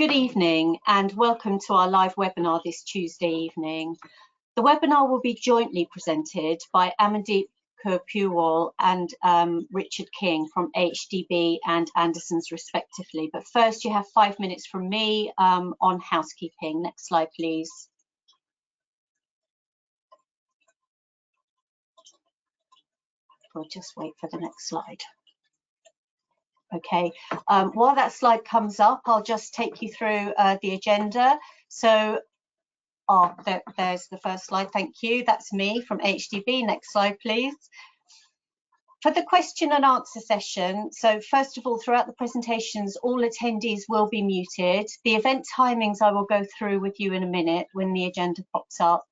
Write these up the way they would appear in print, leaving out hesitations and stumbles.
Good evening and welcome to our live webinar this Tuesday evening. The webinar will be jointly presented by Amandeep, Kaur, Purewal and Richard King from AHDB and Anderson's respectively. But first you have 5 minutes from me on housekeeping. Next slide please. We'll just wait for the next slide. Okay, while that slide comes up, I'll just take you through the agenda. So, there's the first slide, thank you. That's me from AHDB. Next slide, please. For the question and answer session, so first of all, throughout the presentations, all attendees will be muted. The event timings I will go through with you in a minute when the agenda pops up.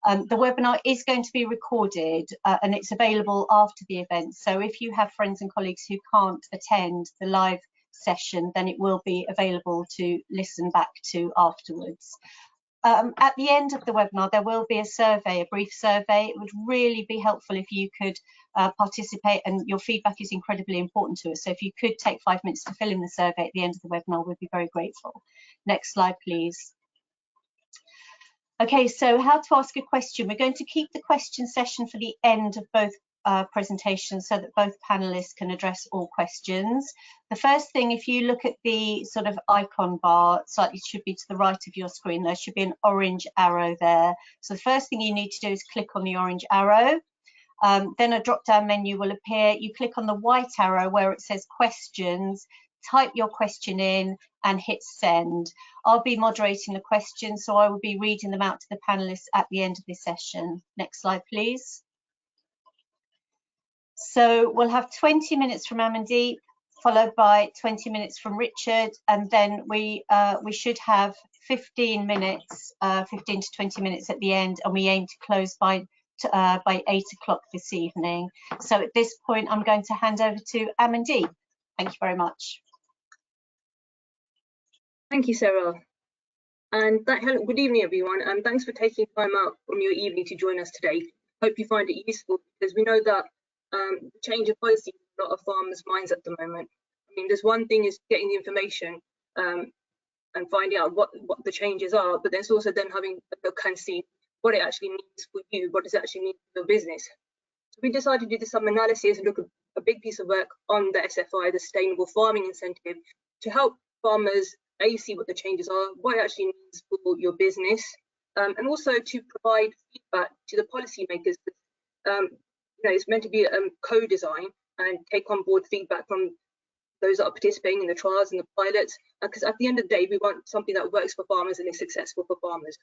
The webinar is going to be recorded and it's available after the event. So if you have friends and colleagues who can't attend the live session, then it will be available to listen back to afterwards. At the end of the webinar, there will be a survey, a brief survey. It would really be helpful if you could participate, and your feedback is incredibly important to us. So if you could take 5 minutes to fill in the survey at the end of the webinar, we'd be very grateful. Next slide, please. Okay, so how to ask a question. We're going to keep the question session for the end of both presentations so that both panelists can address all questions. The first thing, if you look at the sort of icon bar, slightly should be to the right of your screen, there should be an orange arrow there. So the first thing you need to do is click on the orange arrow. Then a drop-down menu will appear. You click on the white arrow where it says questions, type your question in and hit send. I'll be moderating the questions, so I will be reading them out to the panelists at the end of this session. Next slide, please. So we'll have 20 minutes from Amandeep, followed by 20 minutes from Richard, and then we should have 15 minutes, 15 to 20 minutes at the end, and we aim to close by 8 o'clock this evening. So at this point, I'm going to hand over to Amandeep. Thank you very much. Thank you, Sarah. And good evening, everyone, and thanks for taking time out from your evening to join us today. Hope you find it useful, because we know that change of policy in a lot of farmers' minds at the moment. I mean, there's one thing is getting the information and finding out what the changes are, but there's also then having a look and see what it actually means for you, what does it actually mean for your business. So we decided to do some analysis and look at a big piece of work on the SFI, the Sustainable Farming Incentive, to help farmers see what the changes are, what it actually means for your business, and also to provide feedback to the policymakers. It's meant to be co-design and take on board feedback from those that are participating in the trials and the pilots, because at the end of the day, we want something that works for farmers and is successful for farmers.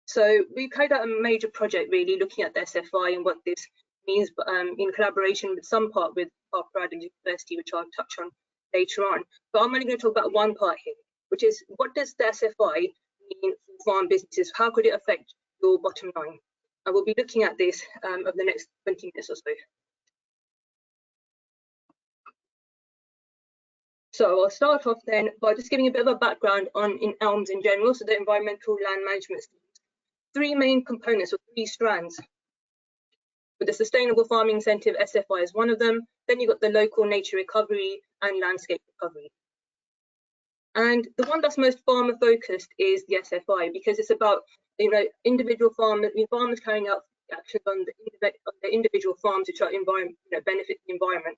So we carried out a major project really looking at the SFI and what this means, in collaboration with some part with Kaur University, which I'll touch on later on. But I'm only going to talk about one part here, which is what does the SFI mean for farm businesses? How could it affect your bottom line? And we'll be looking at this over the next 20 minutes or so. So I'll start off then by just giving a bit of a background on ELMS in general, so the environmental land management schemes. Three main components or three strands. With the Sustainable Farming Incentive, SFI is one of them. Then you've got the local nature recovery and landscape recovery. And the one that's most farmer focused is the SFI, because it's about individual farmers, farmers carrying out actions on the individual farms to try to benefit the environment.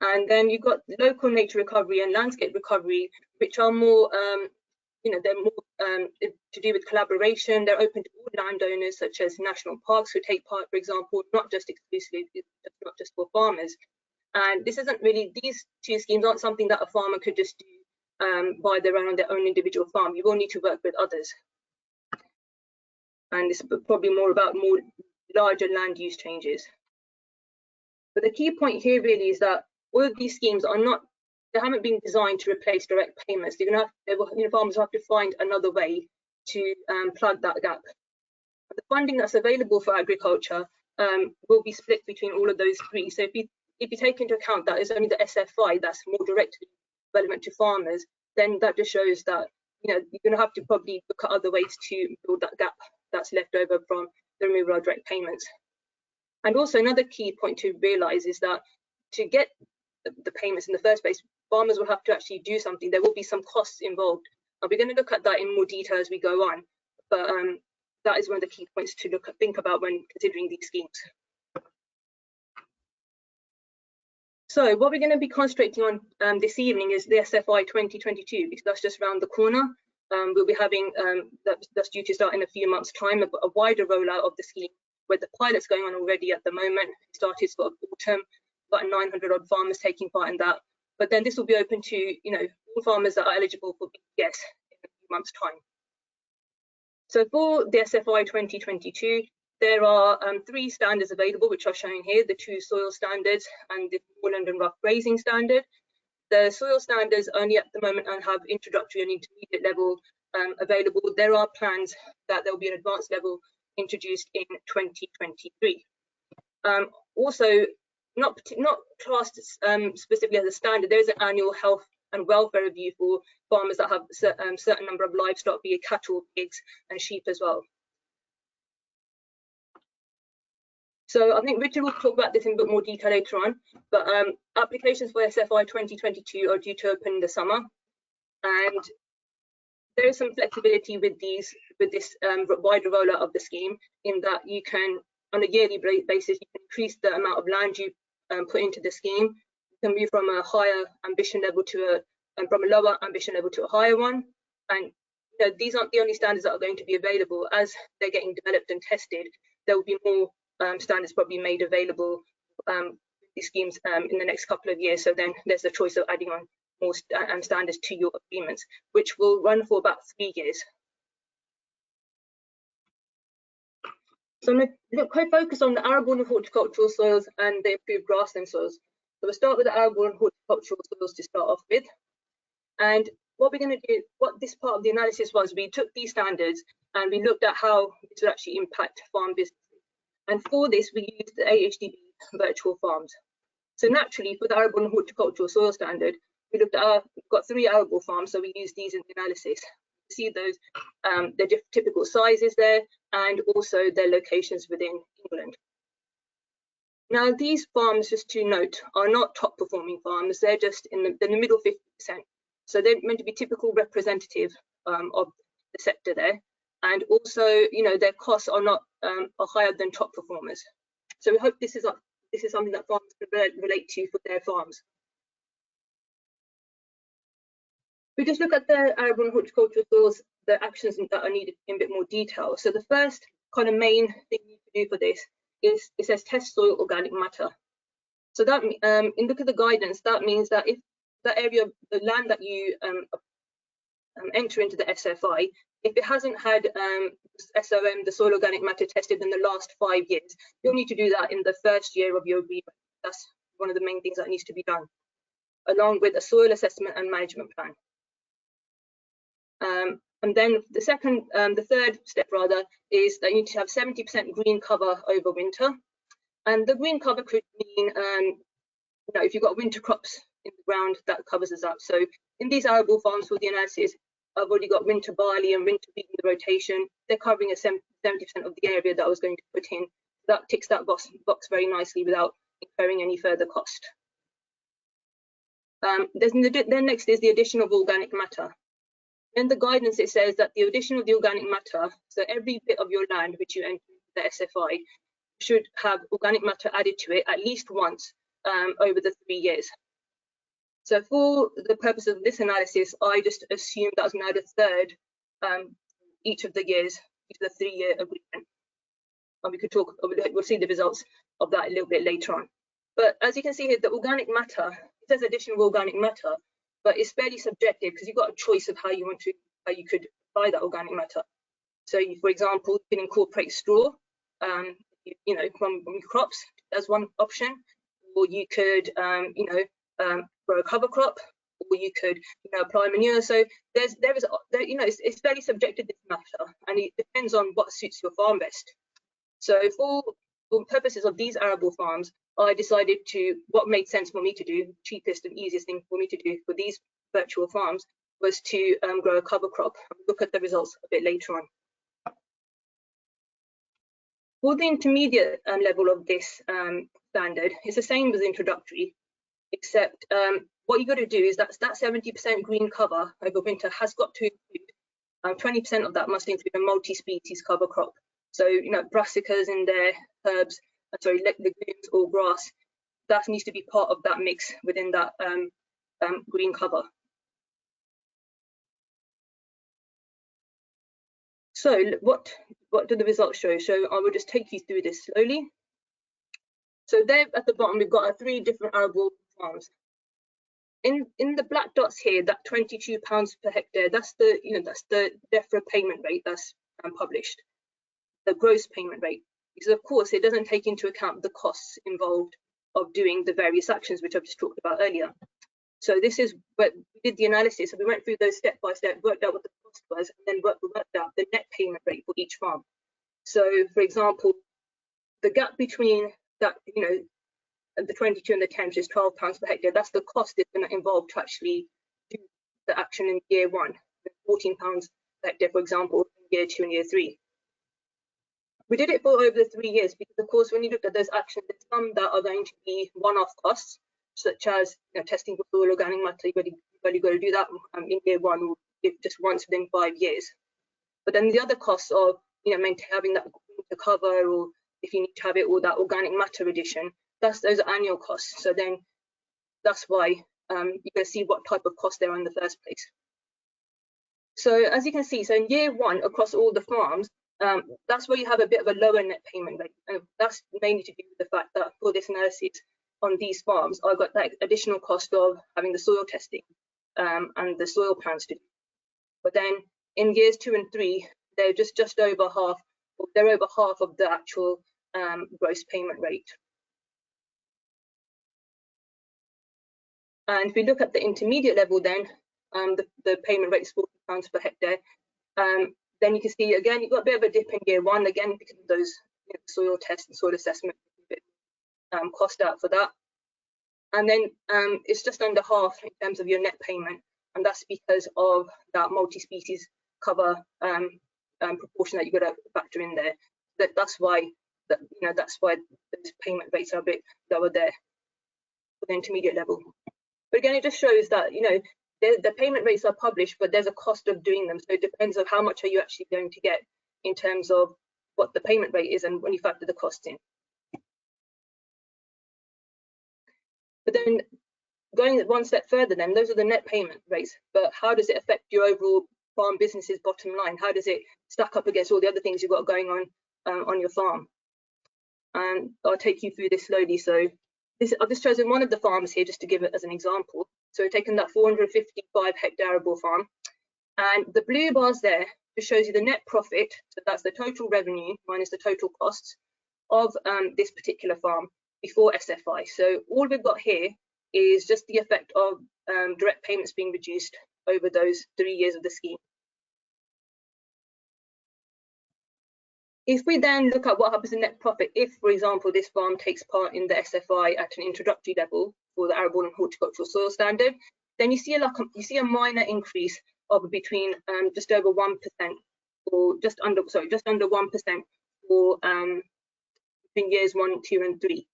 And then you've got local nature recovery and landscape recovery, which are more they're more to do with collaboration. They're open to all landowners, such as national parks, who take part, for example, not just exclusively, not just for farmers. And this isn't really, these two schemes aren't something that a farmer could just do by their own on their own individual farm. You will need to work with others. And this is probably more about more larger land use changes. But the key point here really is that all of these schemes are not, they haven't been designed to replace direct payments. They're going to have, farmers have to find another way to plug that gap. The funding that's available for agriculture will be split between all of those three. So if you take into account that it's only the SFI that's more directly relevant to farmers, then that just shows that you're going to have to probably look at other ways to build that gap that's left over from the removal of direct payments. And also another key point to realise is that to get the payments in the first place, farmers will have to actually do something. There will be some costs involved. And we're going to look at that in more detail as we go on. But that is one of the key points to think about when considering these schemes. So what we're going to be concentrating on this evening is the SFI 2022, because that's just around the corner. We'll be having, that's due to start in a few months' time, a wider rollout of the scheme, where the pilot's going on already at the moment. It started sort of autumn, about 900 odd farmers taking part in that. But then this will be open to, you know, all farmers that are eligible for BPS in a few months' time. So for the SFI 2022, there are 3 standards available, which are shown here, the 2 soil standards and the moorland and rough grazing standard. The soil standards only at the moment and have introductory and intermediate level available. There are plans that there will be an advanced level introduced in 2023. Also, not classed specifically as a standard, there is an annual health and welfare review for farmers that have a certain number of livestock, be it cattle, pigs and sheep as well. So I think Richard will talk about this in a bit more detail later on, but applications for SFI 2022 are due to open in the summer, and there is some flexibility with this wider rollout of the scheme, in that you can, on a yearly basis, you can increase the amount of land you put into the scheme. You can move from a higher ambition level to from a lower ambition level to a higher one, and you know, these aren't the only standards that are going to be available. As they're getting developed and tested, there will be more standards probably made available these schemes in the next couple of years. So then there's the choice of adding on more standards to your agreements, which will run for about 3 years. So I'm going to focus on the arable and horticultural soils and the improved grassland soils. So we'll start with the arable and horticultural soils to start off with. And what we're going to do, what this part of the analysis was, we took these standards and we looked at how this would actually impact farm business. And for this, we used the AHDB virtual farms. So naturally, for the arable and horticultural soil standard, we looked at we've got 3 arable farms, so we used these in the analysis. See those, the typical sizes there, and also their locations within England. Now, these farms, just to note, are not top performing farms. They're just in the middle 50%. So they're meant to be typical representative of the sector there. And also, you know, their costs are not are higher than top performers. So we hope this is something that farmers can relate to for their farms. We just look at the arable and horticultural soils, the actions that are needed in a bit more detail. So the first kind of main thing you need to do for this is it says test soil organic matter. So that in look at the guidance, that means that if that area, the land that you enter into the SFI, if it hasn't had SOM, the soil organic matter, tested in the last 5 years, you'll need to do that in the first year of your agreement. That's one of the main things that needs to be done, along with a soil assessment and management plan. And then the third step rather, is that you need to have 70% green cover over winter. And the green cover could mean, you know, if you've got winter crops in the ground, that covers us up. So in these arable farms for the analysis, I've already got winter barley and winter wheat in the rotation. They're covering a 70% of the area that I was going to put in. That ticks that box very nicely without incurring any further cost. Then next is the addition of organic matter. In the guidance, it says that the addition of the organic matter, so every bit of your land which you enter the SFI should have organic matter added to it at least once over the 3 years. So for the purpose of this analysis, I just assumed that was now the third each of the years, each of the 3-year agreement. And we could talk, we'll see the results of that a little bit later on. But as you can see here, the organic matter, it says addition of organic matter, but it's fairly subjective because you've got a choice of how you could apply that organic matter. So you, for example, you can incorporate straw, you know, from crops as one option, or you could, you know, grow a cover crop, or you could, you know, apply manure. So there is, you know, it's fairly subjective, this matter, and it depends on what suits your farm best. So for purposes of these arable farms, I decided to, what made sense for me to do, cheapest and easiest thing for me to do for these virtual farms was to grow a cover crop. We'll look at the results a bit later on. For the intermediate level of this standard, it's the same as introductory, except what you got to do is that 70% green cover over winter has got to include 20% of that must include a multi-species cover crop. So, you know, brassicas in there, herbs, legumes or grass, that needs to be part of that mix within that green cover. So what do the results show? So I will just take you through this slowly. So there at the bottom, we've got 3 different arable farms. In the black dots here, that £22 per hectare, that's the DEFRA payment rate that's published, the gross payment rate. Because of course it doesn't take into account the costs involved of doing the various actions which I've just talked about earlier. So this is what we did the analysis. So we went through those step by step, worked out what the cost was, and then worked out the net payment rate for each farm. So for example, the gap between that, you know, the 22 and the 10, which is £12 per hectare, that's the cost it's going to involve to actually do the action in year 1, £14 per hectare, for example, in year 2 and year 3. We did it for over the 3 years because, of course, when you look at those actions, there's some that are going to be one-off costs, such as, you know, testing for soil organic matter. You've only got to do that in year 1, or just once within 5 years. But then the other costs of, you know, having that to cover, or if you need to have it, or that organic matter addition, those are annual costs. So then that's why you're going to see what type of cost there are in the first place. So as you can see, so in year 1 across all the farms, that's where you have a bit of a lower net payment rate. And that's mainly to do with the fact that for this analysis on these farms, I've got that additional cost of having the soil testing and the soil plans to do. But then in years 2 and 3, they're just over half, or they're over half of the actual gross payment rate. And if we look at the intermediate level, then the payment rate is £40 per hectare. Then you can see again you've got a bit of a dip in year 1 again because of those, you know, soil tests and soil assessment, cost out for that. And then it's just under half in terms of your net payment, and that's because of that multi-species cover proportion that you've got to factor in there. That's why those payment rates are a bit lower there for the intermediate level. But again, it just shows that, you know, the payment rates are published, but there's a cost of doing them. So it depends on how much are you actually going to get in terms of what the payment rate is and when you factor the cost in. But then going one step further, then those are the net payment rates. But how does it affect your overall farm business's bottom line? How does it stack up against all the other things you've got going on your farm? And I'll take you through this slowly. So I've just chosen one of the farms here just to give it as an example. So we've taken that 455 hectare arable farm, and the blue bars there just shows you the net profit. So that's the total revenue minus the total costs of this particular farm before SFI. So all we've got here is just the effect of direct payments being reduced over those 3 years of the scheme. If we then look at what happens in net profit, if, for example, this farm takes part in the SFI at an introductory level for the Arable and Horticultural Soil Standard, then you see a minor increase of between just over 1% or just under 1% for between years 1, 2, and 3.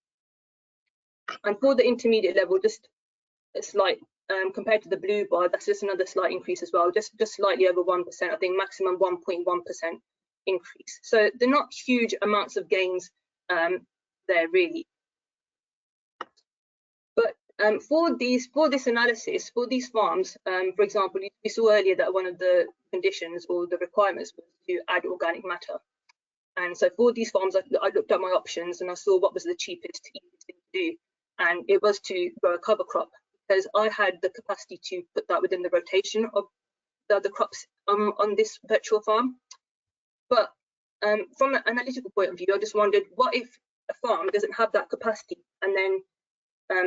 And for the intermediate level, just a slight compared to the blue bar, that's just another slight increase as well, just slightly over 1%. I think maximum 1.1% increase. So they're not huge amounts of gains there really. But for this analysis, for these farms, for example, we saw earlier that one of the conditions or the requirements was to add organic matter. And so for these farms, I looked at my options and I saw what was the cheapest, easiest thing to do. And it was to grow a cover crop, because I had the capacity to put that within the rotation of the other crops on this virtual farm. But from an analytical point of view, I just wondered, what if a farm doesn't have that capacity, and then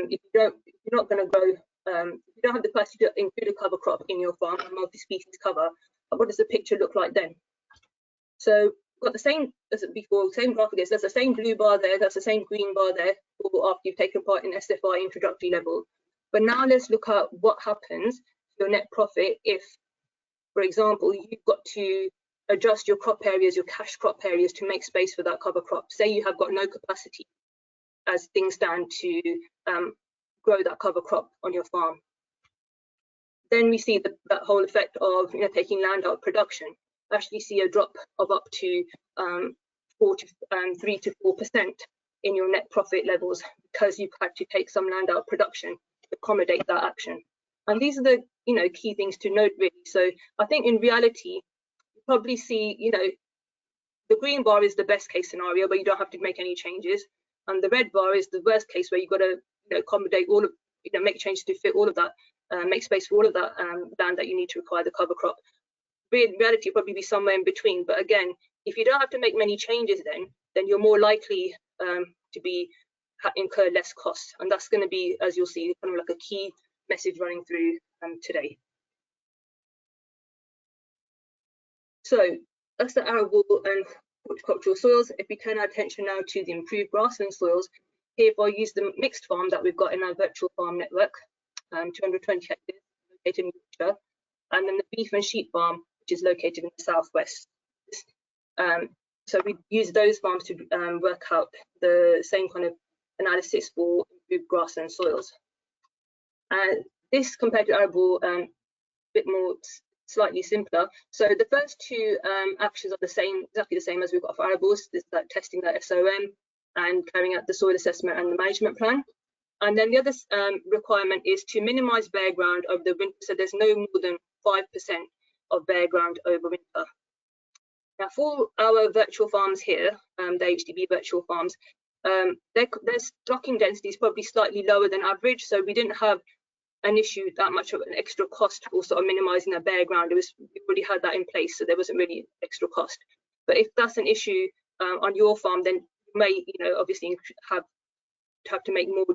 if you're not going to grow, if you don't have the capacity to include a cover crop in your farm, a multi-species cover, what does the picture look like then? So got the same as before, same graph again. There's the same blue bar there, that's the same green bar there, all after you've taken part in SFI introductory level. But now let's look at what happens to your net profit if, for example, you've got to adjust your crop areas, your cash crop areas, to make space for that cover crop. Say you have got no capacity as things stand to grow that cover crop on your farm. then we see that whole effect of taking land out of production. Actually see a drop of up to 3 to 4% in your net profit levels, because you've had to take some land out of production to accommodate that action. And these are the key things to note, really. So I think in reality, you probably see the green bar is the best case scenario where you don't have to make any changes, and the red bar is the worst case where you've got to accommodate all of make changes to fit all of that, make space for all of that land that you need to require the cover crop. In reality, it'll probably be somewhere in between. But again, if you don't have to make many changes, then you're more likely to incur less costs, and that's going to be, as you'll see, kind of like a key message running through today. So that's the arable and horticultural soils. If we turn our attention now to the improved grassland soils, here if I use the mixed farm that we've got in our virtual farm network, 220 hectares located in Yorkshire, and then the beef and sheep farm, which is located in the southwest. So we use those farms to work out the same kind of analysis for improved grassland soils. This compared to arable, a bit more slightly simpler. So the first two actions are exactly the same as we've got for arables. This is like testing that SOM and carrying out the soil assessment and the management plan. And then the other requirement is to minimise bare ground over the winter, so there's no more than 5% of bare ground over winter. Now for our virtual farms here, the AHDB virtual farms, their stocking density is probably slightly lower than average, so we didn't have an issue that much of an extra cost for sort of minimising the bare ground. We already had that in place, so there wasn't really extra cost. But if that's an issue on your farm, then you may, obviously have to make more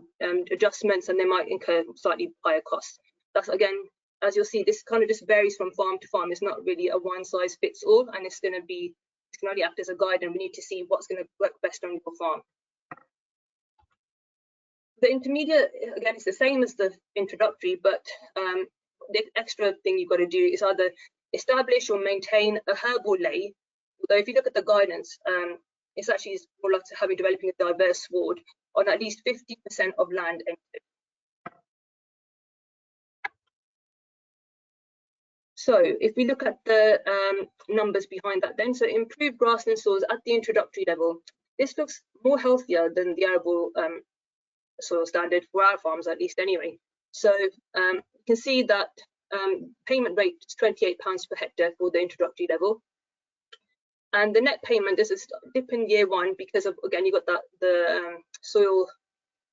adjustments, and they might incur slightly higher costs. That's, again, as you'll see, this kind of just varies from farm to farm. It's not really a one size fits all, and it's can only act as a guide, and we need to see what's going to work best on your farm. The intermediate, again, it's the same as the introductory, but the extra thing you've got to do is either establish or maintain a herbal ley. Although if you look at the guidance, it's actually more like developing a diverse sward on at least 50% of land entered. So if we look at the numbers behind that then, so improved grassland soils at the introductory level, this looks more healthier than the arable soil standard for our farms, at least anyway. So you can see that payment rate is £28 per hectare for the introductory level. And the net payment, this is a dip in year one because of, again, you've got the soil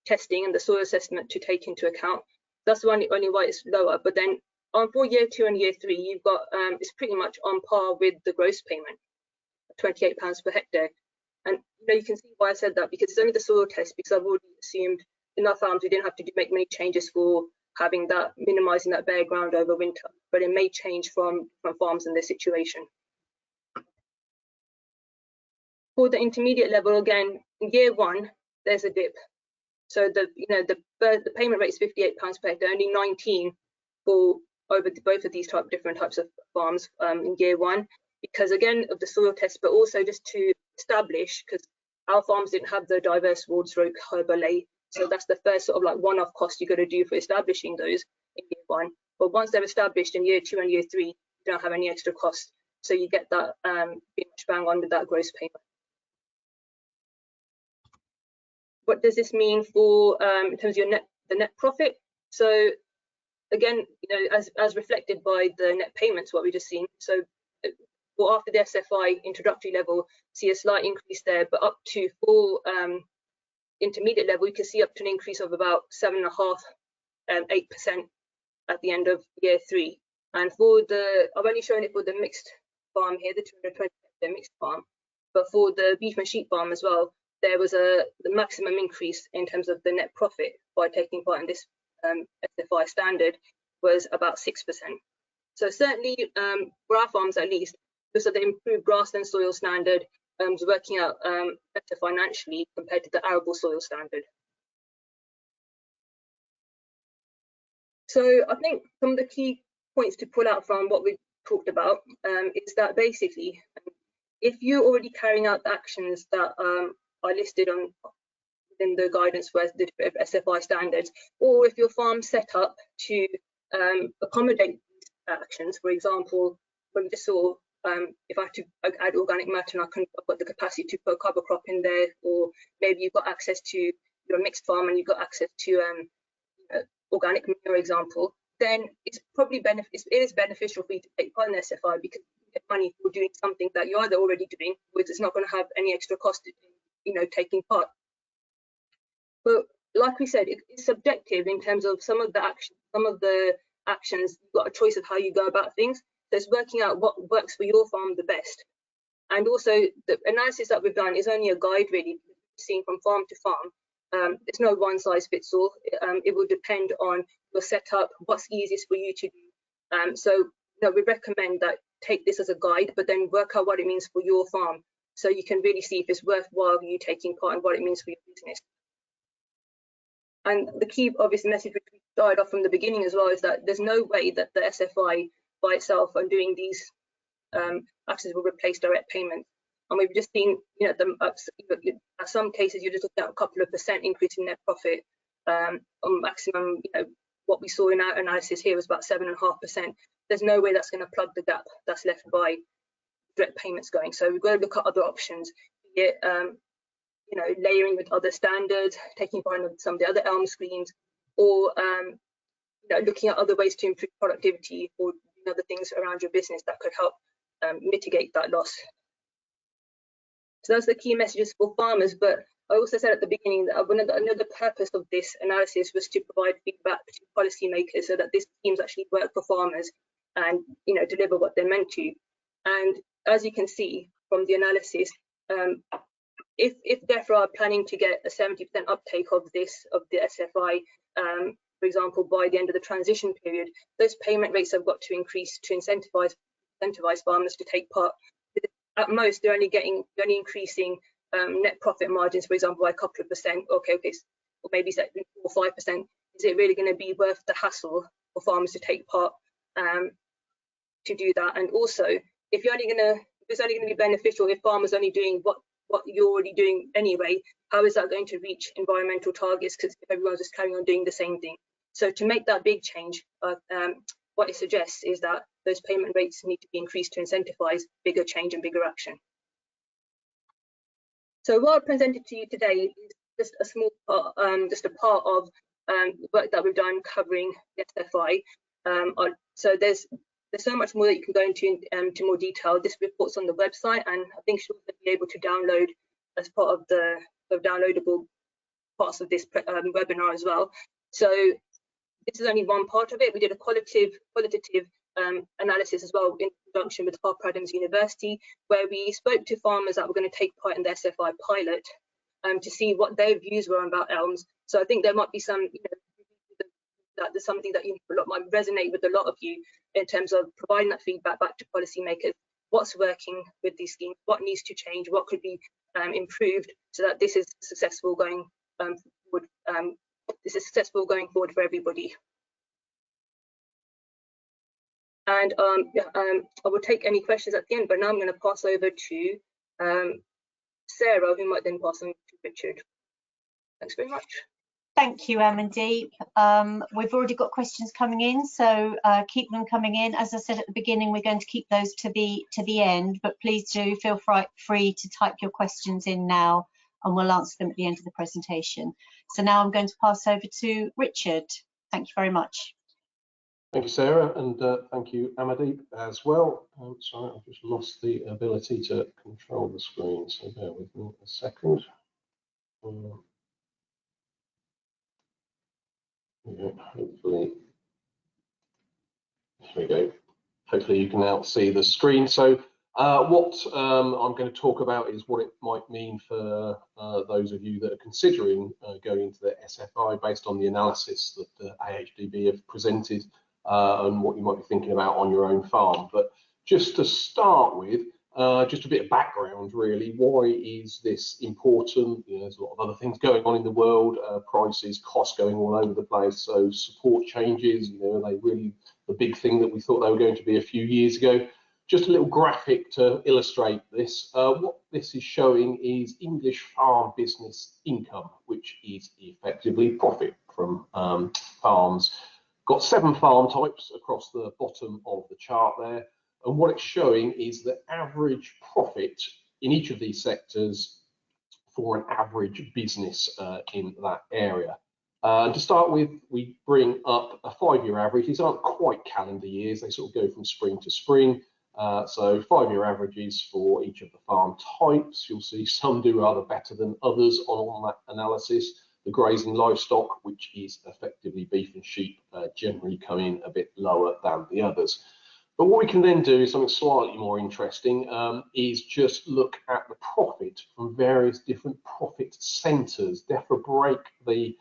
testing and the soil assessment to take into account. That's only why it's lower. But then for year 2 and year 3, you've got it's pretty much on par with the gross payment, £28 per hectare. And you can see why I said that, because it's only the soil test, because I've already assumed in our farms we didn't have to make many changes for having that, minimising that bare ground over winter. But it may change from farms and their situation. For the intermediate level, again, in year 1, there's a dip. So the payment rate is £58 per hectare, only 19 for both of these different types of farms in year 1, because again of the soil test, but also just to establish, because our farms didn't have the diverse sward stroke herbal ley, so that's the first sort of like one-off cost you got to do for establishing those in year 1. But once they're established in year 2 and year 3, you don't have any extra costs, so you get that pretty much bang on with that gross payment. What does this mean for in terms of the net profit? So again, as reflected by the net payments, what we just seen. So after the SFI introductory level, see a slight increase there, but up to full intermediate level, you can see up to an increase of about 7.5%, 8% at the end of year 3. And for I've only shown it for the mixed farm here, the 220 hectare mixed farm, but for the beef and sheep farm as well, there was the maximum increase in terms of the net profit by taking part in this SFI standard was about 6%. So certainly for our farms at least, because of the improved grassland soil standard was working out better financially compared to the arable soil standard. So I think some of the key points to pull out from what we've talked about is that basically, if you're already carrying out the actions that are listed within the guidance for the SFI standards, or if your farm's set up to accommodate these actions. For example, when we just saw if I have to add organic matter and I've got the capacity to put a cover crop in there, or maybe you've got access to your mixed farm and you've got access to organic manure, example, then it's probably it is beneficial for you to take part in SFI, because you get money for doing something that you're either already doing, which is not going to have any extra cost in taking part. But like we said, it's subjective in terms of some of the actions. You've got a choice of how you go about things. So it's working out what works for your farm the best. And also the analysis that we've done is only a guide, really, seeing from farm to farm. There's no one size fits all. It will depend on your setup, what's easiest for you to do. So we recommend that take this as a guide, but then work out what it means for your farm, so you can really see if it's worthwhile you taking part and what it means for your business. And the key obvious message which we started off from the beginning as well is that there's no way that the SFI by itself and doing these actions will replace direct payments. And we've just seen, at some cases you're just looking at a couple of % increase in net profit. On maximum, what we saw in our analysis here was about 7.5%. There's no way that's going to plug the gap that's left by direct payments going. So we've got to look at other options, be it layering with other standards, taking part in some of the other ELM schemes, or looking at other ways to improve productivity or other things around your business that could help mitigate that loss. So those are the key messages for farmers. But I also said at the beginning that another purpose of this analysis was to provide feedback to policymakers so that these schemes actually work for farmers and deliver what they're meant to. And as you can see from the analysis, if DEFRA are planning to get a 70% uptake of the SFI, for example, by the end of the transition period, those payment rates have got to increase to incentivize farmers to take part. At most, they're only increasing net profit margins, for example, by a couple of %. Okay, or maybe 4 or 5%. Is it really going to be worth the hassle for farmers to take part to do that? And also, if it's only going to be beneficial if farmers are only doing what you're already doing anyway, how is that going to reach environmental targets, because everyone's just carrying on doing the same thing? So to make that big change, what it suggests is that those payment rates need to be increased to incentivize bigger change and bigger action. So what I presented to you today is just a small part, just a part of work that we've done covering the SFI. So there's so much more that you can go into more detail. This report's on the website, and I think you'll be able to download as part of the downloadable parts of this webinar as well. So this is only one part of it. We did a qualitative analysis as well in conjunction with Harper Adams University, where we spoke to farmers that were going to take part in the SFI pilot to see what their views were about ELMs. So I think there might be some, there's something that might resonate with a lot of you in terms of providing that feedback back to policymakers. What's working with these schemes? What needs to change? What could be improved so that this is successful going forward? This is successful going forward for everybody. And I will take any questions at the end, but now I'm going to pass over to Sarah, who might then pass on to Richard. Thanks very much. Thank you, Amandeep. We've already got questions coming in, so keep them coming in. As I said at the beginning, we're going to keep those to the end, but please do feel free to type your questions in now, and we'll answer them at the end of the presentation. So now I'm going to pass over to Richard. Thank you very much. Thank you, Sarah, and thank you, Amandeep, as well. Sorry, I've just lost the ability to control the screen, so bear with me a second. Yeah, hopefully, there we go. Hopefully you can now see the screen. So what I'm going to talk about is what it might mean for those of you that are considering going into the SFI based on the analysis that the AHDB have presented and what you might be thinking about on your own farm. But just to start with, just a bit of background, really. Why is this important? There's a lot of other things going on in the world, prices, costs going all over the place. So support changes, they really the big thing that we thought they were going to be a few years ago. Just a little graphic to illustrate this. What this is showing is English farm business income, which is effectively profit from farms. Got 7 farm types across the bottom of the chart there, and what it's showing is the average profit in each of these sectors for an average business in that area. To start with, we bring up a 5-year average. These aren't quite calendar years, they sort of go from spring to spring. So 5-year averages for each of the farm types. You'll see some do rather better than others on that analysis. The grazing livestock, which is effectively beef and sheep, generally come in a bit lower than the others. But what we can then do is something slightly more interesting, is just look at the profit from various different profit centres, therefore break the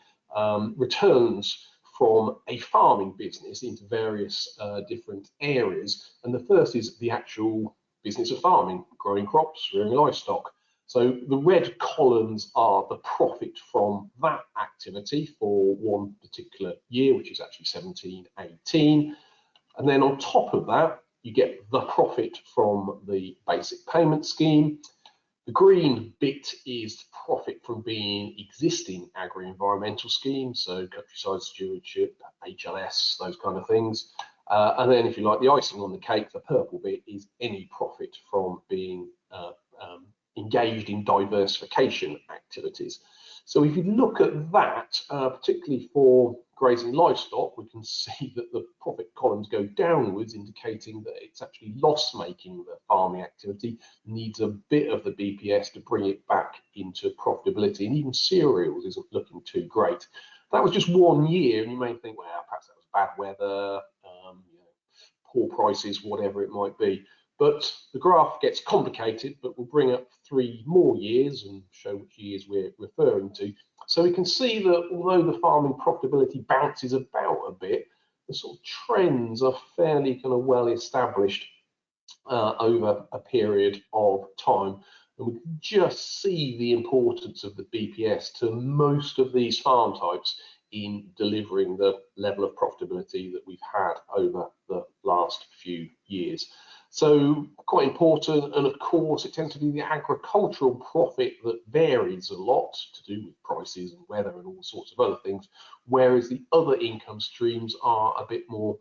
returns from a farming business into various different areas. And the first is the actual business of farming, growing crops, rearing livestock. So the red columns are the profit from that activity for one particular year, which is actually 17-18. And then on top of that, you get the profit from the basic payment scheme. The green bit is profit from being existing agri-environmental schemes, so countryside stewardship, HLS, those kind of things. And then if you like the icing on the cake, the purple bit is any profit from being engaged in diversification activities. So if you look at that, particularly for grazing livestock, we can see that the profit columns go downwards, indicating that it's actually loss-making. The farming activity needs a bit of the BPS to bring it back into profitability, and even cereals isn't looking too great. That was just 1 year, and you may think, well, perhaps that was bad weather, poor prices, whatever it might be. But the graph gets complicated, but we'll bring up 3 more years and show which years we're referring to. So we can see that although the farming profitability bounces about a bit, the sort of trends are fairly kind of well established over a period of time. And we can just see the importance of the BPS to most of these farm types in delivering the level of profitability that we've had over the last few years. So quite important, and of course it tends to be the agricultural profit that varies a lot to do with prices and weather and all sorts of other things, whereas the other income streams are a bit more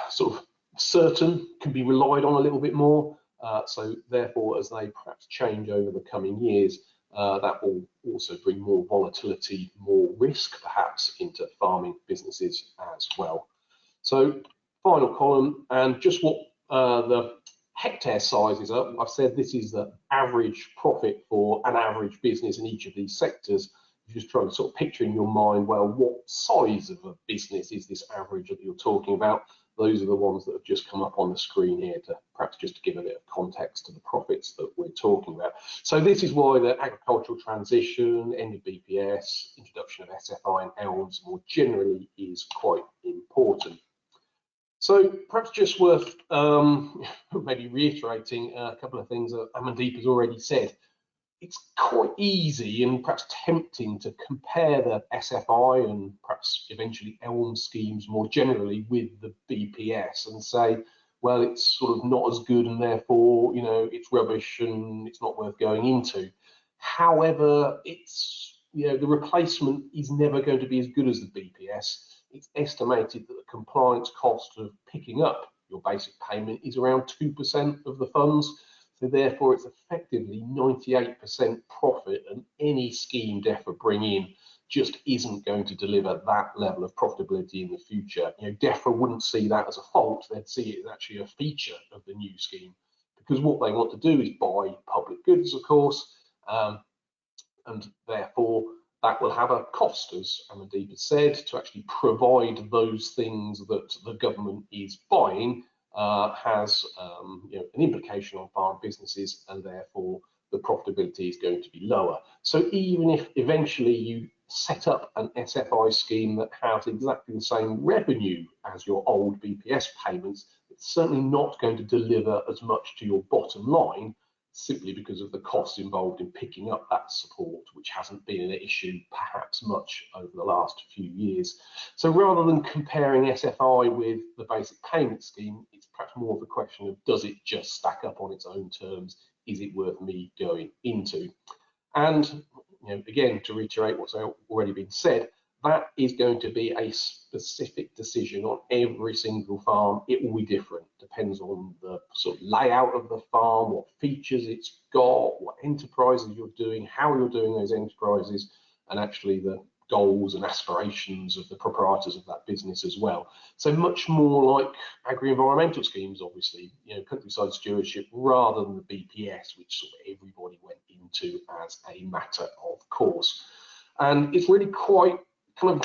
sort of certain, can be relied on a little bit more. So therefore, as they perhaps change over the coming years, that will also bring more volatility, more risk perhaps into farming businesses as well. So final column, and just what the hectare sizes are. I've said this is the average profit for an average business in each of these sectors. You're just trying to sort of picture in your mind, well, what size of a business is this average that you're talking about? Those are the ones that have just come up on the screen here, to perhaps just to give a bit of context to the profits that we're talking about. So this is why the agricultural transition, end of BPS, introduction of SFI and ELMS more generally is quite important. So perhaps just worth maybe reiterating a couple of things that Amandeep has already said. It's quite easy and perhaps tempting to compare the SFI and perhaps eventually ELM schemes more generally with the BPS and say, well, it's sort of not as good and therefore, you know, it's rubbish and it's not worth going into. However, it's, you know, the replacement is never going to be as good as the BPS. It's estimated that the compliance cost of picking up your basic payment is around 2% of the funds. So therefore, it's effectively 98% profit, and any scheme DEFRA bring in just isn't going to deliver that level of profitability in the future. You know, DEFRA wouldn't see that as a fault; they'd see it as actually a feature of the new scheme, because what they want to do is buy public goods, of course, and therefore that will have a cost, as Amandeep has said, to actually provide those things that the government is buying. Has you know, an implication on farm businesses, and therefore the profitability is going to be lower. So even if eventually you set up an SFI scheme that has exactly the same revenue as your old BPS payments, it's certainly not going to deliver as much to your bottom line, simply because of the costs involved in picking up that support, which hasn't been an issue perhaps much over the last few years. So rather than comparing SFI with the basic payment scheme, it's perhaps more of a question of, does it just stack up on its own terms? Is it worth me going into? And you know, again, to reiterate what's already been said, that is going to be a specific decision on every single farm. It will be different, depends on the sort of layout of the farm, what features it's got, what enterprises you're doing, how you're doing those enterprises, and actually the goals and aspirations of the proprietors of that business as well. So much more like agri-environmental schemes, obviously, countryside stewardship, rather than the BPS, which sort of everybody went into as a matter of course. And it's really quite kind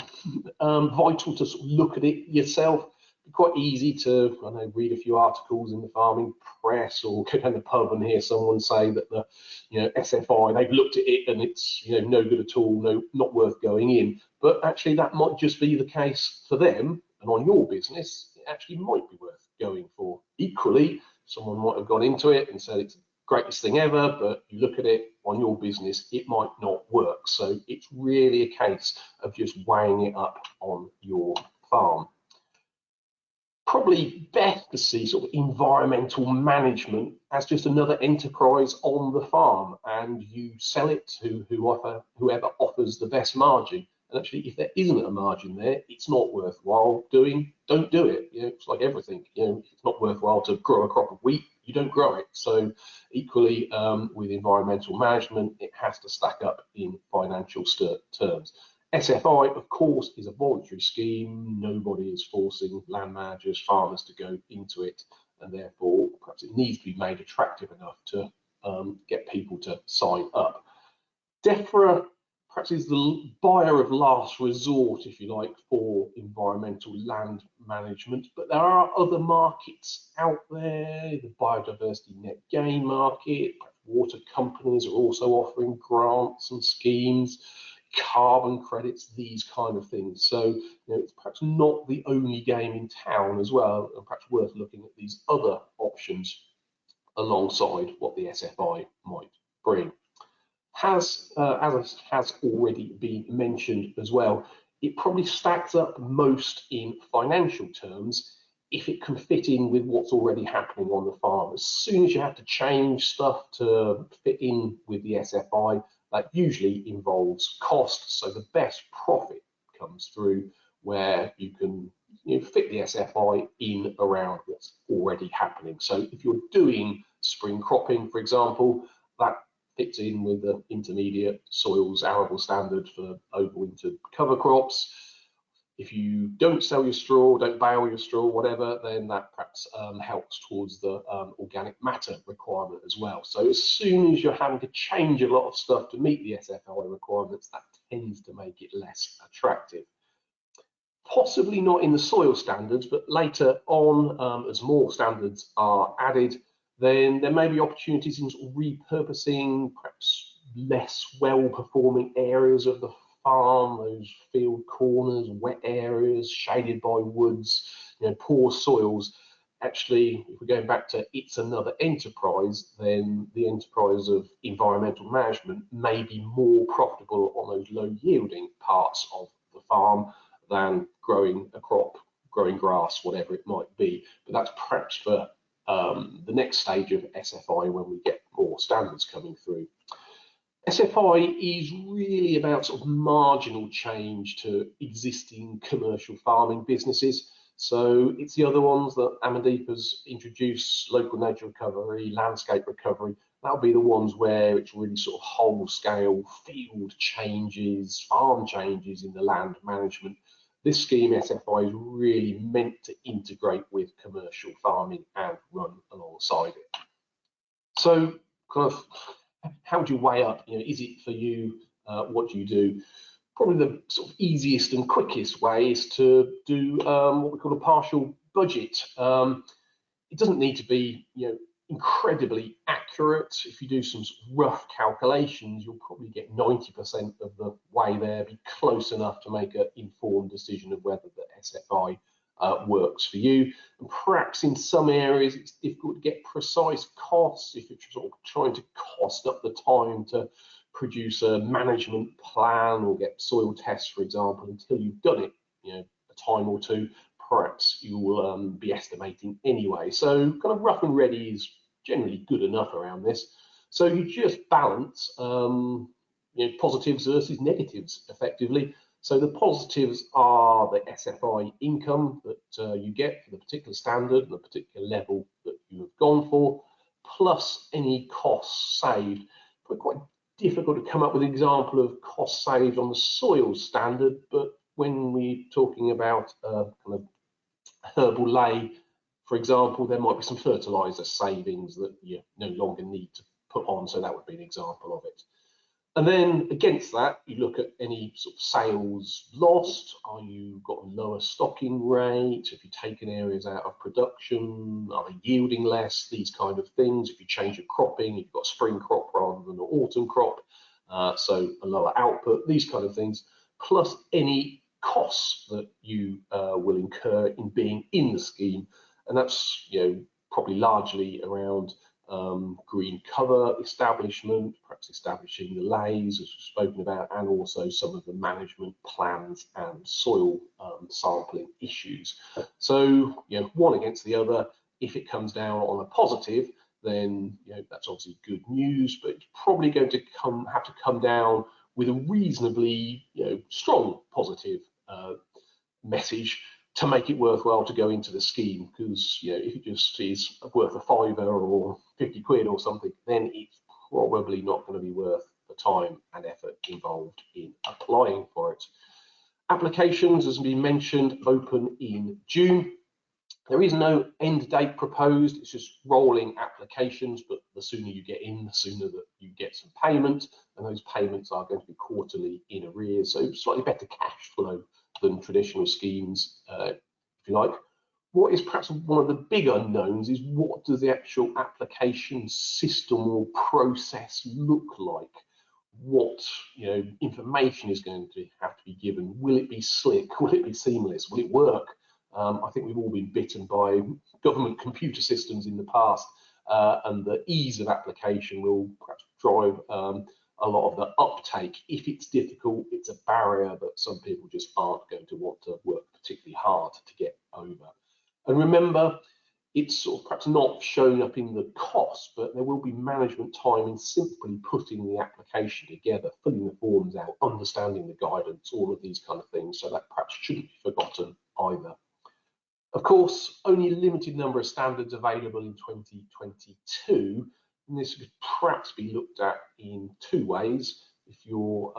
of vital to sort of look at it yourself. It's quite easy to, I know, read a few articles in the farming press or go down the pub and hear someone say that the SFI, they've looked at it and it's no good at all, no, not worth going in. But actually that might just be the case for them, and on your business it actually might be worth going for. Equally, someone might have gone into it and said it's the greatest thing ever, but you look at it on your business, it might not work. So it's really a case of just weighing it up on your farm. Probably best to see sort of environmental management as just another enterprise on the farm, and you sell it to whoever offers the best margin. And actually, if there isn't a margin there, it's not worthwhile doing. Don't do it. It's like everything. It's not worthwhile to grow a crop of wheat. You don't grow it. So equally with environmental management, it has to stack up in financial terms. SFI, of course, is a voluntary scheme. Nobody is forcing land managers, farmers to go into it, and therefore perhaps it needs to be made attractive enough to get people to sign up. DEFRA perhaps is the buyer of last resort, if you like, for environmental land management, but there are other markets out there. The biodiversity net gain market, water companies are also offering grants and schemes, carbon credits, these kind of things. So it's perhaps not the only game in town as well, and perhaps worth looking at these other options alongside what the SFI might bring. As has already been mentioned as well, it probably stacks up most in financial terms if it can fit in with what's already happening on the farm. As soon as you have to change stuff to fit in with the SFI, that usually involves cost. So the best profit comes through where you can fit the SFI in around what's already happening. So if you're doing spring cropping, for example, that fits in with the intermediate soils arable standard for overwintered cover crops. If you don't sell your straw, don't bale your straw, whatever, then that perhaps helps towards the organic matter requirement as well. So as soon as you're having to change a lot of stuff to meet the SFI requirements, that tends to make it less attractive. Possibly not in the soil standards, but later on, as more standards are added, then there may be opportunities in sort of repurposing perhaps less well-performing areas of the farm, those field corners, wet areas, shaded by woods, poor soils. Actually, if we're going back to it's another enterprise, then the enterprise of environmental management may be more profitable on those low-yielding parts of the farm than growing a crop, growing grass, whatever it might be. But that's perhaps for the next stage of SFI when we get more standards coming through. SFI is really about sort of marginal change to existing commercial farming businesses. So it's the other ones that Amandeep has introduced, local nature recovery, landscape recovery. That'll be the ones where it's really sort of whole scale field changes, farm changes in the land management. This scheme, SFI, is really meant to integrate with commercial farming and run alongside it. So kind of, how do you weigh up? Is it for you? What do you do? Probably the sort of easiest and quickest way is to do what we call a partial budget. It doesn't need to be, incredibly accurate. If you do some sort of rough calculations, you'll probably get 90% of the way there, be close enough to make an informed decision of whether the SFI works for you. And perhaps in some areas it's difficult to get precise costs if you're sort of trying to cost up the time to produce a management plan or get soil tests, for example, until you've done it, a time or two. Perhaps you will be estimating anyway. So kind of rough and ready is generally good enough around this. So you just balance positives versus negatives effectively. So the positives are the SFI income that you get for the particular standard and the particular level that you have gone for, plus any costs saved. But quite difficult to come up with an example of cost saved on the soil standard, but when we're talking about kind of herbal lay, for example, there might be some fertilizer savings that you no longer need to put on, so that would be an example of it. And then against that, you look at any sort of sales lost. Are you got a lower stocking rate? Have you taken areas out of production? Are they yielding less? These kind of things. If you change your cropping, you've got a spring crop rather than an autumn crop, so a lower output, these kind of things, plus any costs that you will incur in being in the scheme. And that's, you know, probably largely around green cover establishment, perhaps establishing the lays as we've spoken about, and also some of the management plans and soil sampling issues. So, you know, one against the other. If it comes down on a positive, then, you know, that's obviously good news, but it's probably going to have to come down with a reasonably, you know, strong positive message to make it worthwhile to go into the scheme, because, you know, if it just is worth a £5 or 50 quid or something, then it's probably not going to be worth the time and effort involved in applying for it. Applications, as we mentioned, open in June. There is no end date proposed, it's just rolling applications, but the sooner you get in, the sooner that you get some payment, and those payments are going to be quarterly in arrears, so slightly better cash flow than traditional schemes, if you like. What is perhaps one of the big unknowns is, what does the actual application system or process look like? What, you know, information is going to have to be given? Will it be slick? Will it be seamless? Will it work? I think we've all been bitten by government computer systems in the past, and the ease of application will perhaps drive a lot of the uptake. If it's difficult, it's a barrier that some people just aren't going to want to work particularly hard to get over. And remember, it's sort of perhaps not showing up in the cost, but there will be management time in simply putting the application together, filling the forms out, understanding the guidance, all of these kind of things, so that perhaps shouldn't be forgotten either. Of course, only a limited number of standards available in 2022, and this could perhaps be looked at in two ways. If you're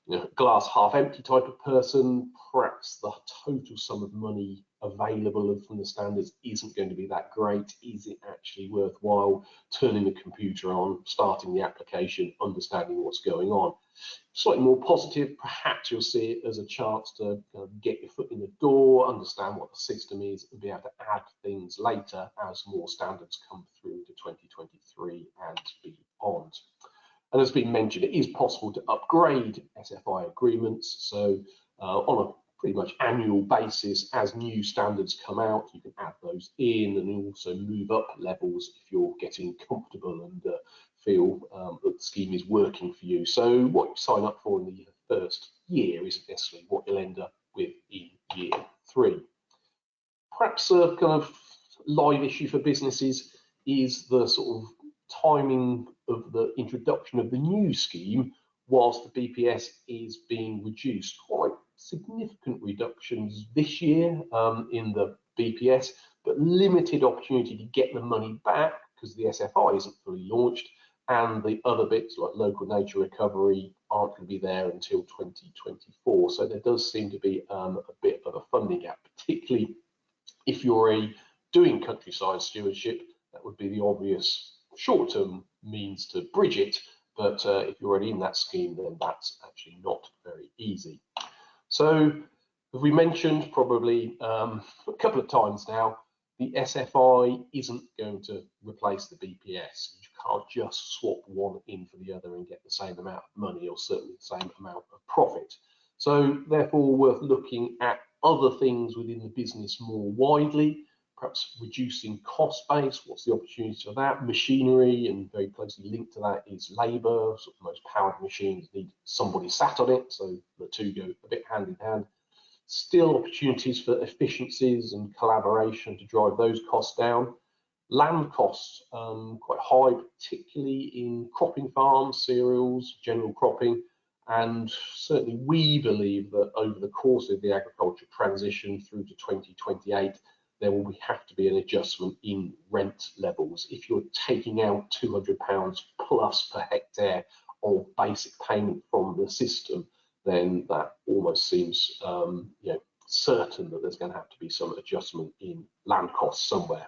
you know, glass half empty type of person, perhaps the total sum of money available from the standards isn't going to be that great. Is it actually worthwhile turning the computer on, starting the application, understanding what's going on? Slightly more positive, perhaps you'll see it as a chance to get your foot in the door, understand what the system is, and be able to add things later as more standards come through to 2023 and beyond. And as been mentioned, it is possible to upgrade SFI agreements. So on a pretty much annual basis, as new standards come out, you can add those in and also move up levels if you're getting comfortable and feel that the scheme is working for you. So what you sign up for in the first year isn't necessarily what you'll end up with in year 3. Perhaps a kind of live issue for businesses is the sort of timing of the introduction of the new scheme whilst the BPS is being reduced. Quite significant reductions this year in the BPS, but limited opportunity to get the money back because the SFI isn't fully launched, and the other bits like local nature recovery aren't going to be there until 2024. So there does seem to be a bit of a funding gap, particularly if you're doing countryside stewardship. That would be the obvious short-term means to bridge it, but if you're already in that scheme, then that's actually not very easy. So, as we mentioned probably a couple of times now, the SFI isn't going to replace the BPS. You can't just swap one in for the other and get the same amount of money, or certainly the same amount of profit. So therefore, worth looking at other things within the business more widely, perhaps reducing cost base. What's the opportunity for that? Machinery, and very closely linked to that is labour. Sort of most powered machines need somebody sat on it, so the two go a bit hand in hand. Still opportunities for efficiencies and collaboration to drive those costs down. Land costs quite high, particularly in cropping farms, cereals, general cropping, And certainly we believe that over the course of the agriculture transition through to 2028, there will have to be an adjustment in rent levels. If you're taking out £200 plus per hectare of basic payment from the system, then that almost seems certain that there's going to have to be some adjustment in land costs somewhere.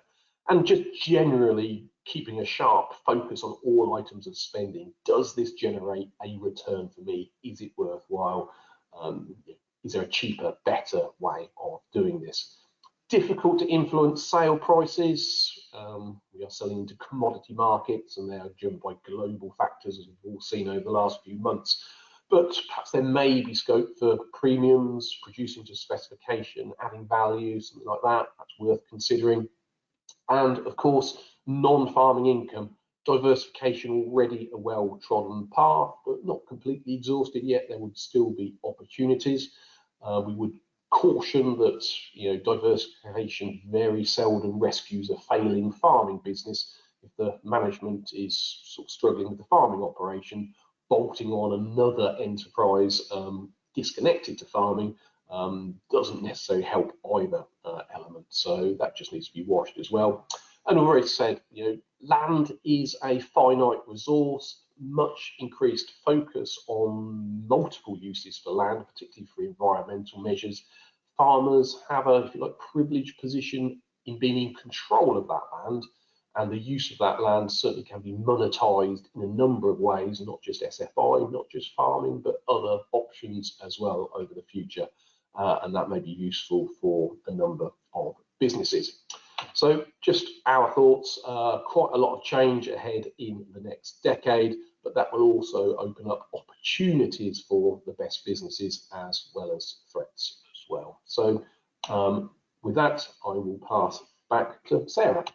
And just generally keeping a sharp focus on all items of spending. Does this generate a return for me? Is it worthwhile? Is there a cheaper, better way of doing this? Difficult to influence sale prices. We are selling into commodity markets and they are driven by global factors, as we've all seen over the last few months. But perhaps there may be scope for premiums, producing to specification, adding value, something like that. That's worth considering. And of course, non-farming income, diversification already a well-trodden path, but not completely exhausted yet. There would still be opportunities. We would caution that diversification very seldom rescues a failing farming business. If the management is sort of struggling with the farming operation, bolting on another enterprise disconnected to farming doesn't necessarily help either element. So that just needs to be watched as well. And I've already said, land is a finite resource, much increased focus on multiple uses for land, particularly for environmental measures. Farmers have a, if you like, privileged position in being in control of that land, and the use of that land certainly can be monetized in a number of ways, not just SFI, not just farming, but other options as well over the future. And that may be useful for a number of businesses. So just our thoughts, quite a lot of change ahead in the next decade, but that will also open up opportunities for the best businesses as well as threats as well. So with that, I will pass back to Sarah.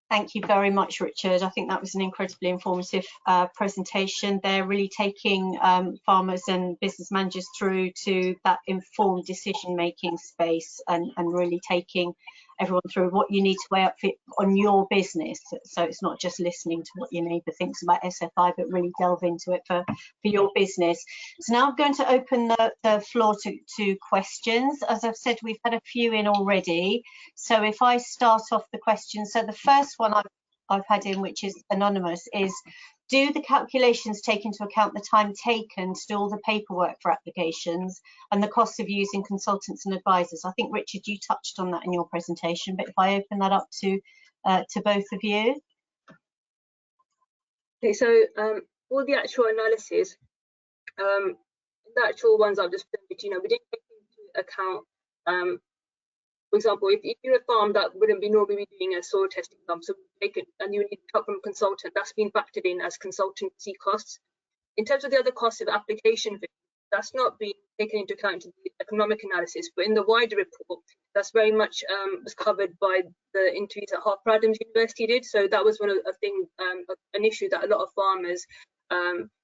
Thank you very much, Richard. I think that was an incredibly informative presentation. They're really taking farmers and business managers through to that informed decision-making space and really taking everyone through what you need to weigh up on your business. So it's not just listening to what your neighbour thinks about SFI, but really delve into it for your business. So now I'm going to open the floor to questions. As I've said, we've had a few in already. So if I start off the questions, so the first one I've had in, which is anonymous, is do the calculations take into account the time taken to do all the paperwork for applications and the cost of using consultants and advisors? I think, Richard, you touched on that in your presentation, but if I open that up to both of you. Okay, so all the actual analysis, the actual ones I've just presented, we didn't take into account, for example, if you're a farm that wouldn't be normally doing a soil testing farm, so take it and you need help from a consultant, that's been factored in as consultancy costs. In terms of the other costs of application, that's not being taken into account in the economic analysis, but in the wider report, that's very much was covered by the interviews that Harper Adams University did. So that was one of the things, an issue that a lot of farmers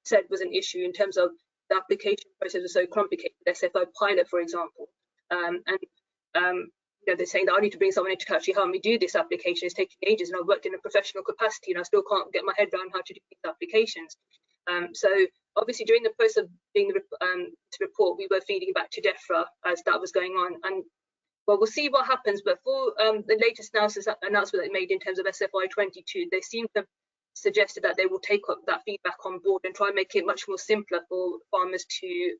said was an issue in terms of the application process was so complicated. SFI pilot, for example, they're saying that I need to bring someone in to actually help me do this application. It's taking ages, and I've worked in a professional capacity, and I still can't get my head around how to do these applications. So obviously, during the process of doing the report, we were feeding back to DEFRA as that was going on, and well, we'll see what happens. But for the latest announcement they made in terms of SFI 22, they seem to have suggested that they will take up that feedback on board and try and make it much more simpler for farmers to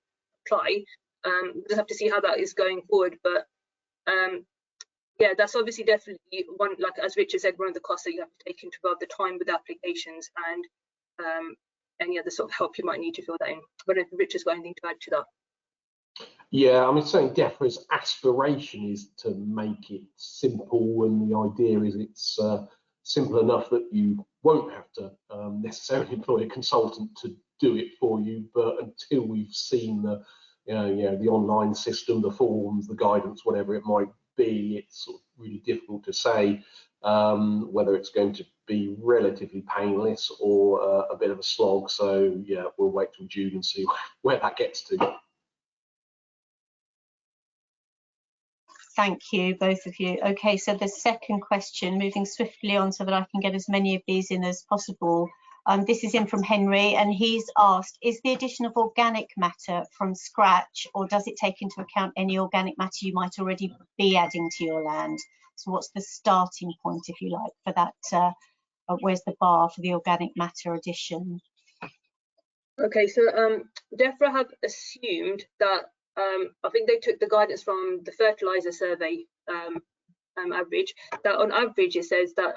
apply. We'll just have to see how that is going forward, but yeah, that's obviously definitely one, like as Richard said, one of the costs that you have to take into account, the time with applications and any other sort of help you might need to fill that in. But if Richard's got anything to add to that. Yeah, I mean, saying DEFRA's aspiration is to make it simple, and the idea is it's simple enough that you won't have to necessarily employ a consultant to do it for you. But until we've seen the the online system, the forms, the guidance, whatever it might be, it's sort of really difficult to say whether it's going to be relatively painless or a bit of a slog. So yeah, we'll wait till June and see where that gets to. Thank you, both of you. Okay, so the second question, moving swiftly on so that I can get as many of these in as possible. This is in from Henry, and he's asked, is the addition of organic matter from scratch, or does it take into account any organic matter you might already be adding to your land? So what's the starting point, if you like, for that? Where's the bar for the organic matter addition? Okay, so DEFRA have assumed that, I think they took the guidance from the fertilizer survey average, that on average it says that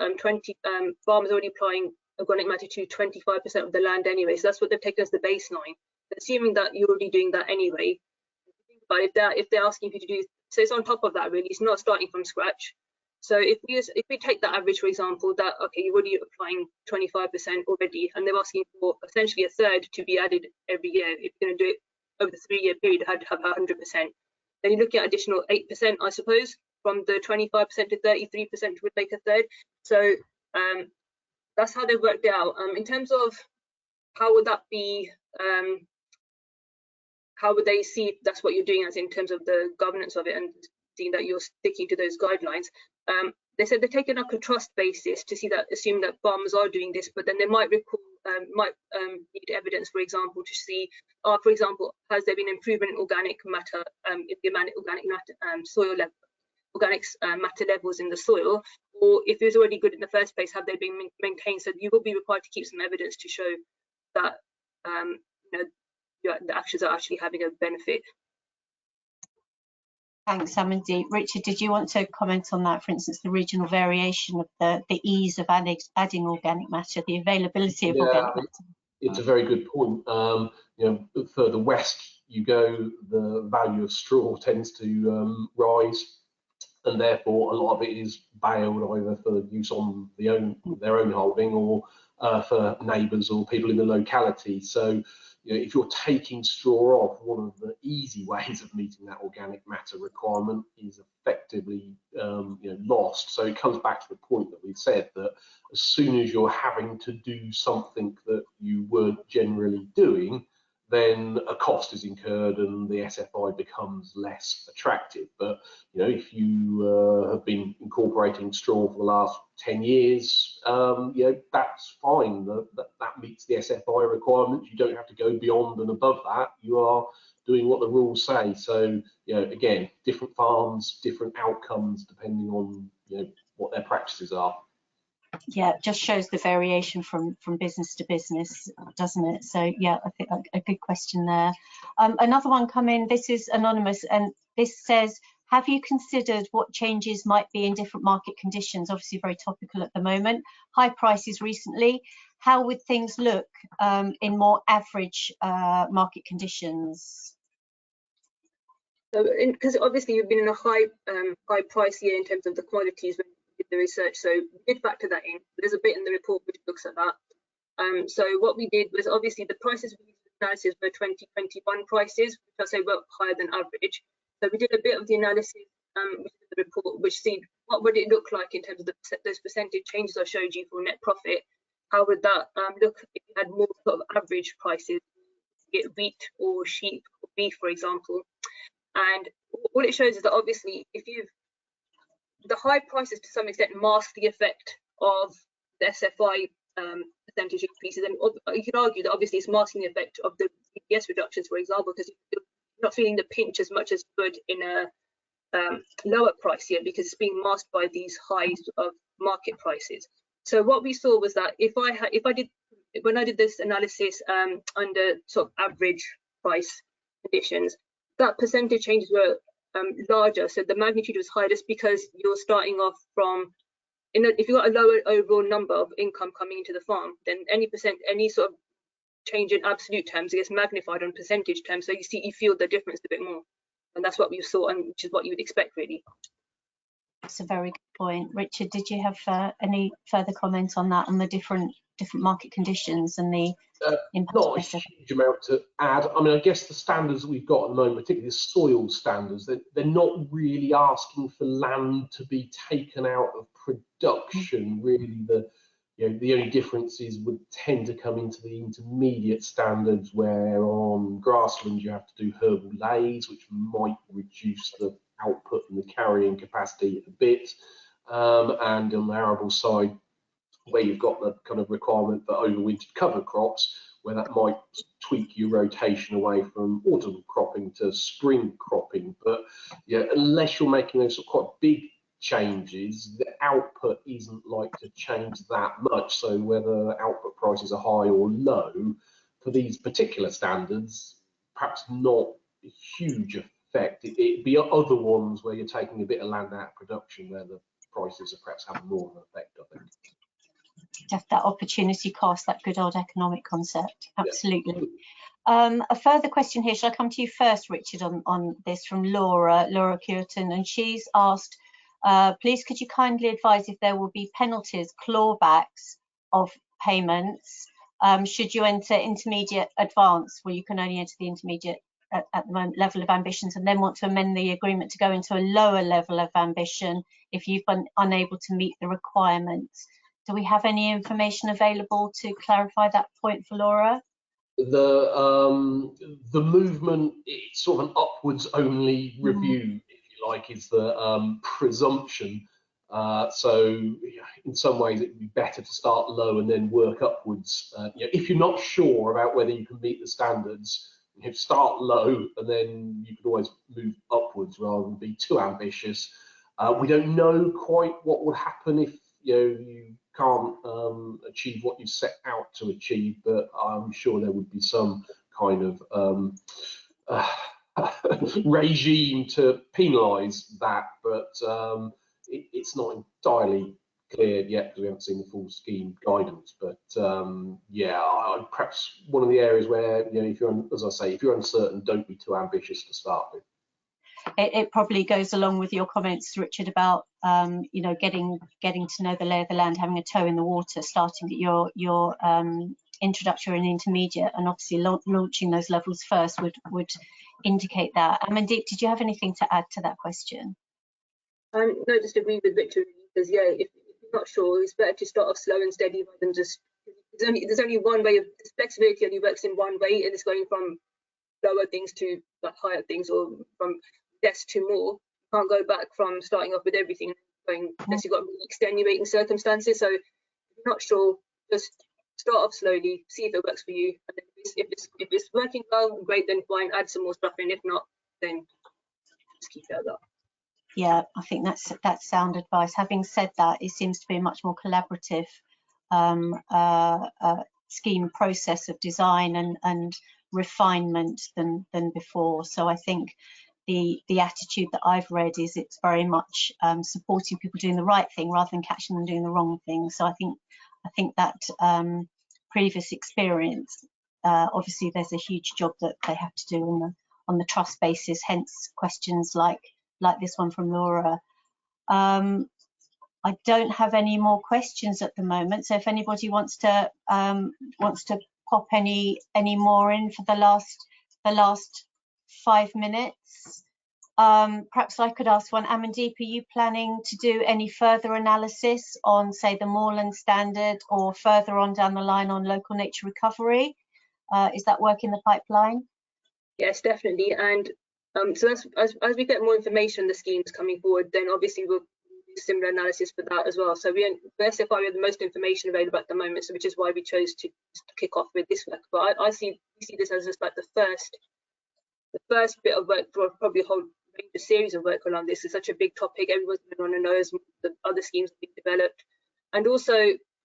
farmers are already applying organic matter to 25% of the land anyway, so that's what they've taken as the baseline, assuming that you're already doing that anyway. But if they're asking you to do, so it's on top of that really, it's not starting from scratch. So if we take that average, for example, that okay, you're already applying 25% already, and they're asking for essentially a third to be added every year. If you're going to do it over the 3-year period, had to have 100%. Then you're looking at additional 8%, I suppose, from the 25% to 33% would make a third. So that's how they worked it out. In terms of how would that be, how would they see that's what you're doing as in terms of the governance of it and seeing that you're sticking to those guidelines? They said they're taking up a trust basis to see that, assume that farmers are doing this, but then they might recall, need evidence, for example, to see, for example, has there been improvement in organic matter, in the organic matter, soil level, organics matter levels in the soil, or if it was already good in the first place, have they been maintained? So you will be required to keep some evidence to show that the actions are actually having a benefit. Thanks, Amandeep. Richard, did you want to comment on that? For instance, the regional variation of the ease of adding organic matter, the availability of organic matter. It's a very good point. The further west you go, the value of straw tends to rise, and therefore a lot of it is baled either for use on their own holding or for neighbours or people in the locality. So if you're taking straw off, one of the easy ways of meeting that organic matter requirement is effectively lost. So it comes back to the point that we've said, that as soon as you're having to do something that you weren't generally doing, then a cost is incurred and the SFI becomes less attractive. But if you have been incorporating straw for the last 10 years, that's fine. That meets the SFI requirements. You don't have to go beyond and above that. You are doing what the rules say. So again, different farms, different outcomes depending on what their practices are. Yeah, it just shows the variation from business to business, doesn't it? So yeah, I think a good question there. Another one come in, this is anonymous, and this says, have you considered what changes might be in different market conditions? Obviously very topical at the moment. High prices recently. How would things look in more average market conditions? So, because obviously you've been in a high price year in terms of the commodities when you did the research, so we did factor that in. There's a bit in the report which looks at that. So what we did was, obviously the prices we used in analysis were 2021 prices, which I say were higher than average. So we did a bit of the analysis within the report, which see what would it look like in terms of those percentage changes I showed you for net profit. How would that look if you had more sort of average prices, be it wheat or sheep or beef, for example? And all it shows is that obviously the high prices to some extent mask the effect of the SFI percentage increases, and you could argue that obviously it's masking the effect of the EPS reductions, for example, because you're not feeling the pinch as much as you would in a lower price year, because it's being masked by these highs of market prices. So what we saw was that when I did this analysis under sort of average price conditions, that percentage changes were larger, so the magnitude was higher, just because you're starting off from, if you've got a lower overall number of income coming into the farm, then any sort of change in absolute terms gets magnified on percentage terms, so you feel the difference a bit more, and that's what we saw, and which is what you would expect really. That's a very good point. Richard, did you have any further comment on that, on the different market conditions and the impact? Not a huge amount to add. I mean, I guess the standards that we've got at the moment, particularly the soil standards, they're not really asking for land to be taken out of production. Really, the only differences would tend to come into the intermediate standards, where on grassland you have to do herbal lays, which might reduce the output and the carrying capacity a bit, and on the arable side where you've got the kind of requirement for overwintered cover crops, where that might tweak your rotation away from autumn cropping to spring cropping. But yeah, unless you're making those quite big changes, the output isn't like to change that much. So whether output prices are high or low, for these particular standards, perhaps not a huge effect. It'd be other ones where you're taking a bit of land out of production where the prices are perhaps having more of an effect, I think. Just that opportunity cost, that good old economic concept. Absolutely. Yeah. A further question here. Shall I come to you first, Richard, on this from Laura Curtin? And she's asked, please could you kindly advise if there will be penalties, clawbacks of payments should you enter intermediate advance, where you can only enter the intermediate at the moment level of ambitions, and then want to amend the agreement to go into a lower level of ambition if you've been unable to meet the requirements. Do we have any information available to clarify that point for Laura? The movement, it's sort of an upwards only review, if you like, is the presumption. So in some ways it would be better to start low and then work upwards. You know, if you're not sure about whether you can meet the standards, you start low and then you could always move upwards rather than be too ambitious. We don't know quite what would happen if you can't achieve what you set out to achieve, but I'm sure there would be some kind of regime to penalise that, but it's not entirely clear yet because we haven't seen the full scheme guidance. But yeah, perhaps one of the areas where if you're, as I say, if you're uncertain, don't be too ambitious to start with. It probably goes along with your comments, Richard, about getting to know the lay of the land, having a toe in the water, starting at your introductory and intermediate, and obviously launching those levels first would indicate that. Amandeep, did you have anything to add to that question? No, just agree with Victor, because yeah, if you're not sure, it's better to start off slow and steady rather than just. There's only one way of flexibility. Only works in one way, and it's going from lower things to like higher things, or from less to more. You can't go back from starting off with everything going unless you've got really extenuating circumstances. So if you're not sure, just start off slowly, see if it works for you. And if it's working well, great, then fine, add some more stuff in. If not, then just keep it at that. Yeah, I think that's sound advice. Having said that, it seems to be a much more collaborative scheme process of design and refinement than before. So I think the attitude that I've read is it's very much supporting people doing the right thing rather than catching them doing the wrong thing. So I think that previous experience, obviously there's a huge job that they have to do on the trust basis, hence questions like this one from Laura. I don't have any more questions at the moment, so if anybody wants to pop any more in for the last 5 minutes, perhaps I could ask one. Amandeep, are you planning to do any further analysis on, say, the moorland standard, or further on down the line on local nature recovery? Is that work in the pipeline? Yes, definitely. And so as we get more information on the schemes coming forward, then obviously we'll do similar analysis for that as well. So for SFI, we have the most information available at the moment, so which is why we chose to kick off with this work. But we see this as just like the first bit of work for probably a whole series of work around this. It's such a big topic. Everyone's going to want to know as the other schemes being developed. And also,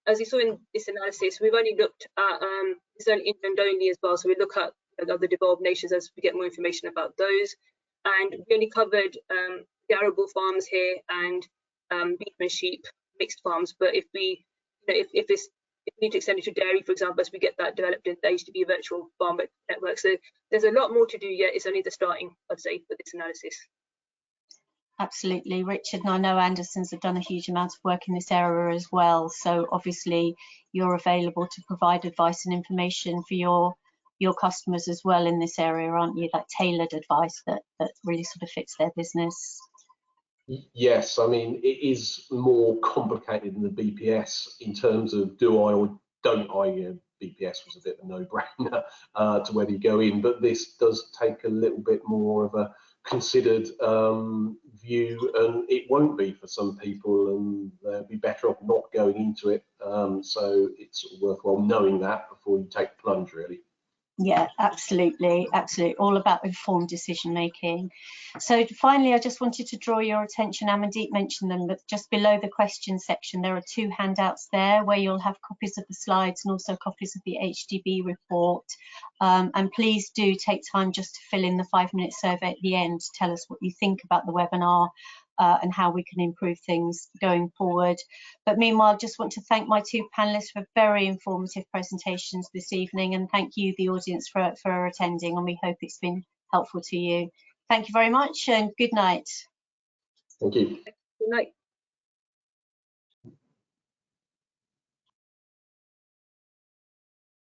as you saw in this analysis, we've only looked at it's only England only as well. So we look at other devolved nations as we get more information about those. And we only covered the arable farms here and beef and sheep mixed farms. But if we need to extend it to dairy, for example, as we get that developed in the AHDB virtual farm network. So there's a lot more to do yet. It's only the starting, I'd say, for this analysis. Absolutely, Richard, and I know Andersons have done a huge amount of work in this area as well. So obviously you're available to provide advice and information for your customers as well in this area, aren't you? Like tailored advice that really sort of fits their business. Yes, I mean, it is more complicated than the BPS in terms of do I or don't I. BPS was a bit of a no-brainer to whether you go in, but this does take a little bit more of a considered view, and it won't be for some people, and they'll be better off not going into it. So it's sort of worthwhile knowing that before you take the plunge, really. Yeah, absolutely, absolutely. All about informed decision making. So finally, I just wanted to draw your attention, Amandeep mentioned them, but just below the question section, there are 2 handouts there where you'll have copies of the slides and also copies of the AHDB report. And please do take time just to fill in the 5-minute survey at the end to tell us what you think about the webinar and how we can improve things going forward. But meanwhile, I just want to thank my 2 panelists for very informative presentations this evening, and thank you, the audience, for attending, and we hope it's been helpful to you. Thank you very much and good night. Thank you. Good night.